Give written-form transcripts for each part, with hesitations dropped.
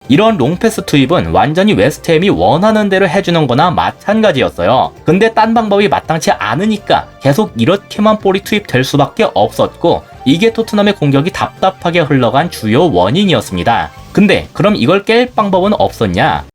이런 롱패스 투입은 완전히 웨스트햄이 원하는 대로 해주는 거나 마찬가지였어요. 근데 딴 방법이 마땅치 않으니까 계속 이렇게만 볼이 투입될 수밖에 없었고, 이게 토트넘의 공격이 답답하게 흘러간 주요 원인이었습니다. 근데 그럼 이걸 깰 방법은 없었냐?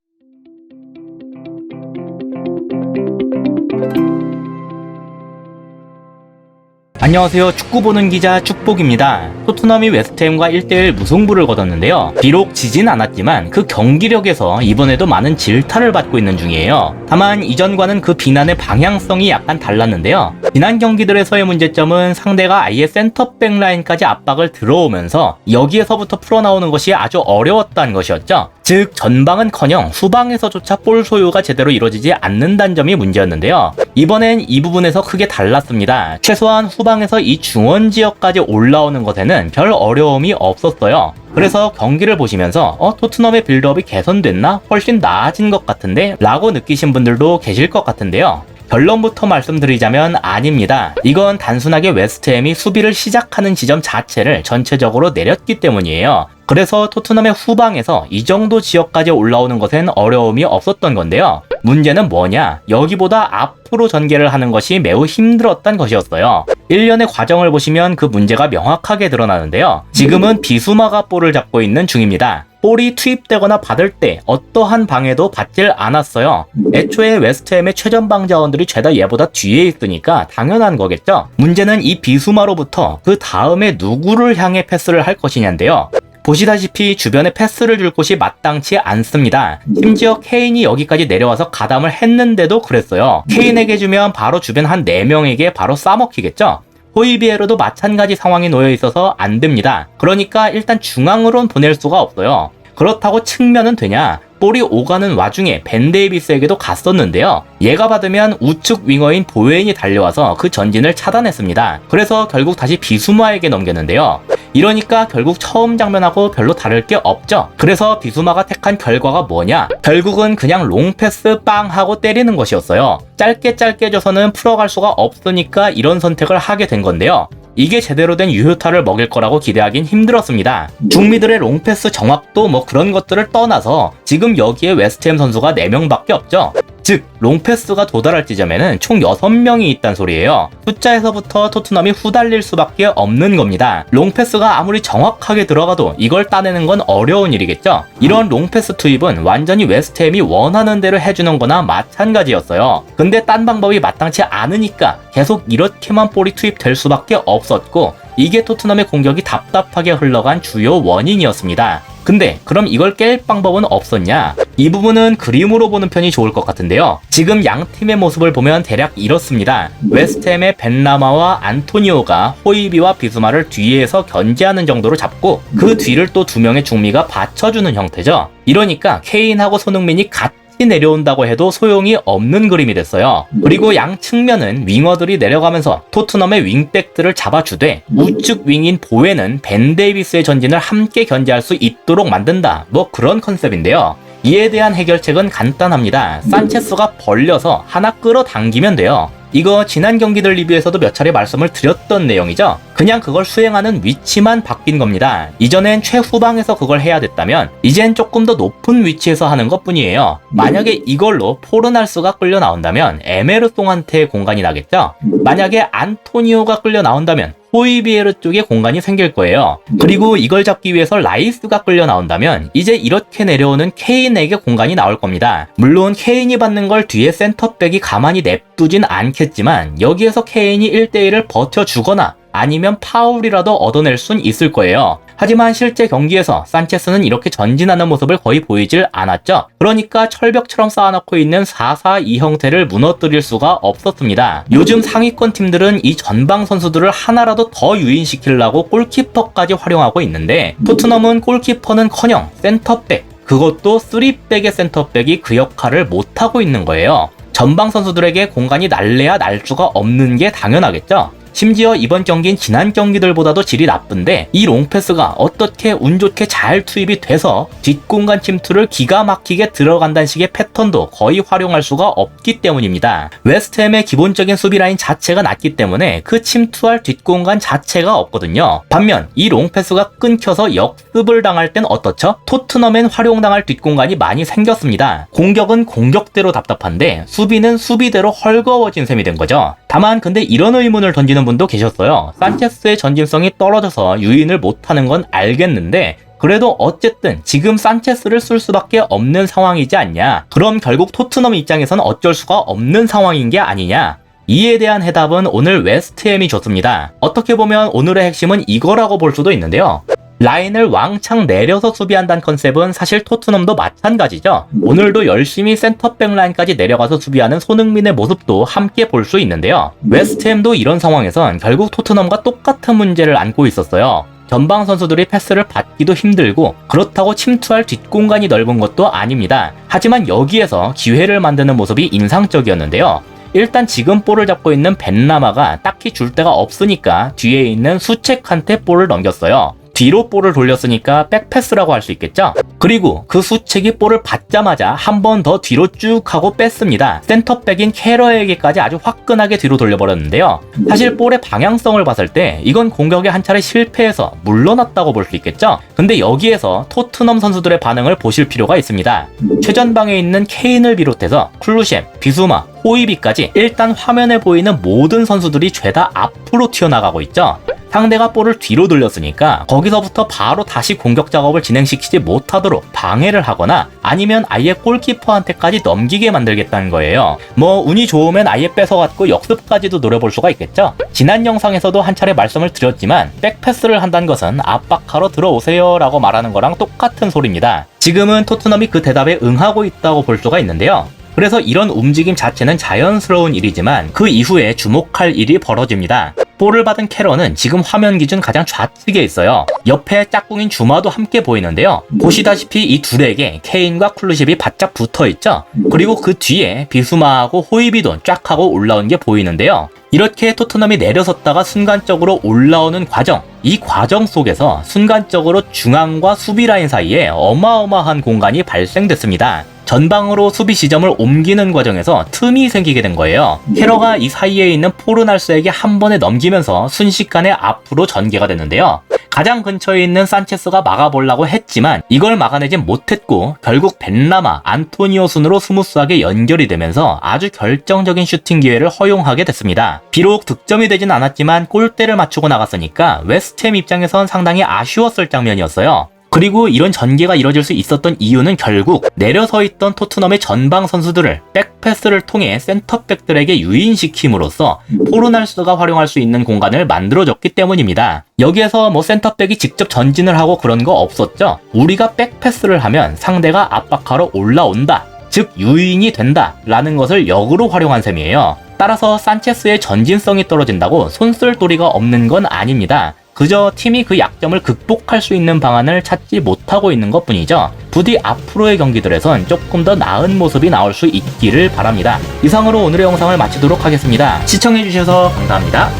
안녕하세요. 축구 보는 기자 축복입니다. 토트넘이 웨스트햄과 1대1 무승부를 거뒀는데요. 비록 지진 않았지만 그 경기력에서 이번에도 많은 질타를 받고 있는 중이에요. 다만 이전과는 그 비난의 방향성이 약간 달랐는데요. 지난 경기들에서의 문제점은 상대가 아예 센터백 라인까지 압박을 들어오면서 여기에서부터 풀어나오는 것이 아주 어려웠다는 것이었죠. 즉 전방은커녕 후방에서조차 볼 소유가 제대로 이루어지지 않는다는 점이 문제였는데요. 이번엔 이 부분에서 크게 달랐습니다. 최소한 후방에서 이 중원 지역까지 올라오는 것에는 별 어려움이 없었어요. 그래서 경기를 보시면서 토트넘의 빌드업이 개선됐나? 훨씬 나아진 것 같은데? 라고 느끼신 분들도 계실 것 같은데요. 결론부터 말씀드리자면 아닙니다. 이건 단순하게 웨스트햄이 수비를 시작하는 지점 자체를 전체적으로 내렸기 때문이에요. 그래서 토트넘의 후방에서 이 정도 지역까지 올라오는 것엔 어려움이 없었던 건데요. 문제는 뭐냐? 여기보다 앞으로 전개를 하는 것이 매우 힘들었던 것이었어요. 1년의 과정을 보시면 그 문제가 명확하게 드러나는데요. 지금은 비수마가 볼을 잡고 있는 중입니다. 볼이 투입되거나 받을 때 어떠한 방해도 받질 않았어요. 애초에 웨스트햄의 최전방 자원들이 죄다 얘보다 뒤에 있으니까 당연한 거겠죠. 문제는 이 비수마로부터 그 다음에 누구를 향해 패스를 할 것이냐인데요. 보시다시피 주변에 패스를 줄 곳이 마땅치 않습니다. 심지어 케인이 여기까지 내려와서 가담을 했는데도 그랬어요. 케인에게 주면 바로 주변 한 4명에게 바로 싸먹히겠죠. 호이비에르도 마찬가지 상황이 놓여 있어서 안 됩니다. 그러니까 일단 중앙으론 보낼 수가 없어요. 그렇다고 측면은 되냐? 볼이 오가는 와중에 벤 데이비스에게도 갔었는데요. 얘가 받으면 우측 윙어인 보웬이 달려와서 그 전진을 차단했습니다. 그래서 결국 다시 비수마에게 넘겼는데요. 이러니까 결국 처음 장면하고 별로 다를 게 없죠. 그래서 비수마가 택한 결과가 뭐냐? 결국은 그냥 롱패스 빵 하고 때리는 것이었어요. 짧게 줘서는 풀어갈 수가 없으니까 이런 선택을 하게 된 건데요. 이게 제대로 된 유효타를 먹일 거라고 기대하긴 힘들었습니다. 중미들의 롱패스 정확도 뭐 그런 것들을 떠나서 지금 여기에 웨스트햄 선수가 4명밖에 없죠. 즉 롱패스가 도달할 지점에는 총 6명이 있단 소리예요. 숫자에서부터 토트넘이 후달릴 수밖에 없는 겁니다. 롱패스가 아무리 정확하게 들어가도 이걸 따내는 건 어려운 일이겠죠. 이런 롱패스 투입은 완전히 웨스트햄이 원하는 대로 해주는 거나 마찬가지였어요. 근데 딴 방법이 마땅치 않으니까 계속 이렇게만 볼이 투입될 수밖에 없었고, 이게 토트넘의 공격이 답답하게 흘러간 주요 원인이었습니다. 근데 그럼 이걸 깰 방법은 없었냐? 이 부분은 그림으로 보는 편이 좋을 것 같은데요. 지금 양 팀의 모습을 보면 대략 이렇습니다. 웨스트햄의 벤라마와 안토니오가 호이비와 비수마를 뒤에서 견제하는 정도로 잡고 그 뒤를 또 2명의 중미가 받쳐주는 형태죠. 이러니까 케인하고 손흥민이 같이 내려온다고 해도 소용이 없는 그림이 됐어요. 그리고 양 측면은 윙어들이 내려가면서 토트넘의 윙백들을 잡아주되 우측 윙인 보웬은 벤 데이비스의 전진을 함께 견제할 수 있도록 만든다. 뭐 그런 컨셉인데요. 이에 대한 해결책은 간단합니다. 산체스가 벌려서 하나 끌어당기면 돼요. 이거 지난 경기들 리뷰에서도 몇 차례 말씀을 드렸던 내용이죠. 그냥 그걸 수행하는 위치만 바뀐 겁니다. 이전엔 최후방에서 그걸 해야 됐다면 이젠 조금 더 높은 위치에서 하는 것 뿐이에요. 만약에 이걸로 포르날스가 끌려 나온다면 에메르송한테 공간이 나겠죠. 만약에 안토니오가 끌려 나온다면 호이비에르 쪽에 공간이 생길 거예요. 그리고 이걸 잡기 위해서 라이스가 끌려 나온다면 이제 이렇게 내려오는 케인에게 공간이 나올 겁니다. 물론 케인이 받는 걸 뒤에 센터백이 가만히 냅두진 않겠지만 여기에서 케인이 1대1을 버텨주거나 아니면 파울이라도 얻어낼 순 있을 거예요. 하지만 실제 경기에서 산체스는 이렇게 전진하는 모습을 거의 보이질 않았죠. 그러니까 철벽처럼 쌓아놓고 있는 4-4-2 형태를 무너뜨릴 수가 없었습니다. 요즘 상위권 팀들은 이 전방 선수들을 하나라도 더 유인시키려고 골키퍼까지 활용하고 있는데 토트넘은 골키퍼는커녕 센터백, 그것도 3백의 센터백이 그 역할을 못하고 있는 거예요. 전방 선수들에게 공간이 날래야 날 수가 없는 게 당연하겠죠. 심지어 이번 경기는 지난 경기들보다도 질이 나쁜데 이 롱패스가 어떻게 운 좋게 잘 투입이 돼서 뒷공간 침투를 기가 막히게 들어간다는 식의 패턴도 거의 활용할 수가 없기 때문입니다. 웨스트햄의 기본적인 수비 라인 자체가 낮기 때문에 그 침투할 뒷공간 자체가 없거든요. 반면 이 롱패스가 끊겨서 역습을 당할 땐 어떻죠? 토트넘엔 활용당할 뒷공간이 많이 생겼습니다. 공격은 공격대로 답답한데 수비는 수비대로 헐거워진 셈이 된 거죠. 다만 근데 이런 의문을 던지는 분도 계셨어요. 산체스의 전진성이 떨어져서 유인을 못하는 건 알겠는데 그래도 어쨌든 지금 산체스를 쓸 수밖에 없는 상황이지 않냐. 그럼 결국 토트넘 입장에서는 어쩔 수가 없는 상황인 게 아니냐. 이에 대한 해답은 오늘 웨스트햄이 줬습니다. 어떻게 보면 오늘의 핵심은 이거라고 볼 수도 있는데요. 라인을 왕창 내려서 수비한다는 컨셉은 사실 토트넘도 마찬가지죠. 오늘도 열심히 센터백 라인까지 내려가서 수비하는 손흥민의 모습도 함께 볼 수 있는데요. 웨스트햄도 이런 상황에선 결국 토트넘과 똑같은 문제를 안고 있었어요. 전방 선수들이 패스를 받기도 힘들고 그렇다고 침투할 뒷공간이 넓은 것도 아닙니다. 하지만 여기에서 기회를 만드는 모습이 인상적이었는데요. 일단 지금 볼을 잡고 있는 벤라마가 딱히 줄 데가 없으니까 뒤에 있는 수책한테 볼을 넘겼어요. 뒤로 볼을 돌렸으니까 백패스라고 할 수 있겠죠? 그리고 그 수책이 볼을 받자마자 한 번 더 뒤로 쭉 하고 뺐습니다. 센터백인 캐러에게까지 아주 화끈하게 뒤로 돌려버렸는데요. 사실 볼의 방향성을 봤을 때 이건 공격에 한 차례 실패해서 물러났다고 볼 수 있겠죠? 근데 여기에서 토트넘 선수들의 반응을 보실 필요가 있습니다. 최전방에 있는 케인을 비롯해서 클루셴, 비수마, 호이비까지 일단 화면에 보이는 모든 선수들이 죄다 앞으로 튀어나가고 있죠. 상대가 볼을 뒤로 돌렸으니까 거기서부터 바로 다시 공격 작업을 진행시키지 못하도록 방해를 하거나 아니면 아예 골키퍼한테까지 넘기게 만들겠다는 거예요. 뭐 운이 좋으면 아예 뺏어갖고 역습까지도 노려볼 수가 있겠죠. 지난 영상에서도 한 차례 말씀을 드렸지만 백패스를 한다는 것은 압박하러 들어오세요 라고 말하는 거랑 똑같은 소리입니다. 지금은 토트넘이 그 대답에 응하고 있다고 볼 수가 있는데요. 그래서 이런 움직임 자체는 자연스러운 일이지만 그 이후에 주목할 일이 벌어집니다. 볼을 받은 캐런은 지금 화면 기준 가장 좌측에 있어요. 옆에 짝꿍인 주마도 함께 보이는데요. 보시다시피 이 둘에게 케인과 클루십이 바짝 붙어있죠. 그리고 그 뒤에 비수마하고 호이비도 쫙 하고 올라온 게 보이는데요. 이렇게 토트넘이 내려섰다가 순간적으로 올라오는 과정, 이 과정 속에서 순간적으로 중앙과 수비 라인 사이에 어마어마한 공간이 발생됐습니다. 전방으로 수비 지점을 옮기는 과정에서 틈이 생기게 된 거예요. 캐러가 이 사이에 있는 포르날스에게 한 번에 넘기면서 순식간에 앞으로 전개가 됐는데요. 가장 근처에 있는 산체스가 막아보려고 했지만 이걸 막아내진 못했고 결국 벤라마, 안토니오 순으로 스무스하게 연결이 되면서 아주 결정적인 슈팅 기회를 허용하게 됐습니다. 비록 득점이 되진 않았지만 골대를 맞추고 나갔으니까 웨스트햄 입장에선 상당히 아쉬웠을 장면이었어요. 그리고 이런 전개가 이뤄질 수 있었던 이유는 결국 내려서 있던 토트넘의 전방 선수들을 백패스를 통해 센터백들에게 유인시킴으로써 포르날스가 활용할 수 있는 공간을 만들어줬기 때문입니다. 여기에서 뭐 센터백이 직접 전진을 하고 그런 거 없었죠. 우리가 백패스를 하면 상대가 압박하러 올라온다. 즉 유인이 된다 라는 것을 역으로 활용한 셈이에요. 따라서 산체스의 전진성이 떨어진다고 손쓸 도리가 없는 건 아닙니다. 그저 팀이 그 약점을 극복할 수 있는 방안을 찾지 못하고 있는 것 뿐이죠. 부디 앞으로의 경기들에선 조금 더 나은 모습이 나올 수 있기를 바랍니다. 이상으로 오늘의 영상을 마치도록 하겠습니다. 시청해주셔서 감사합니다.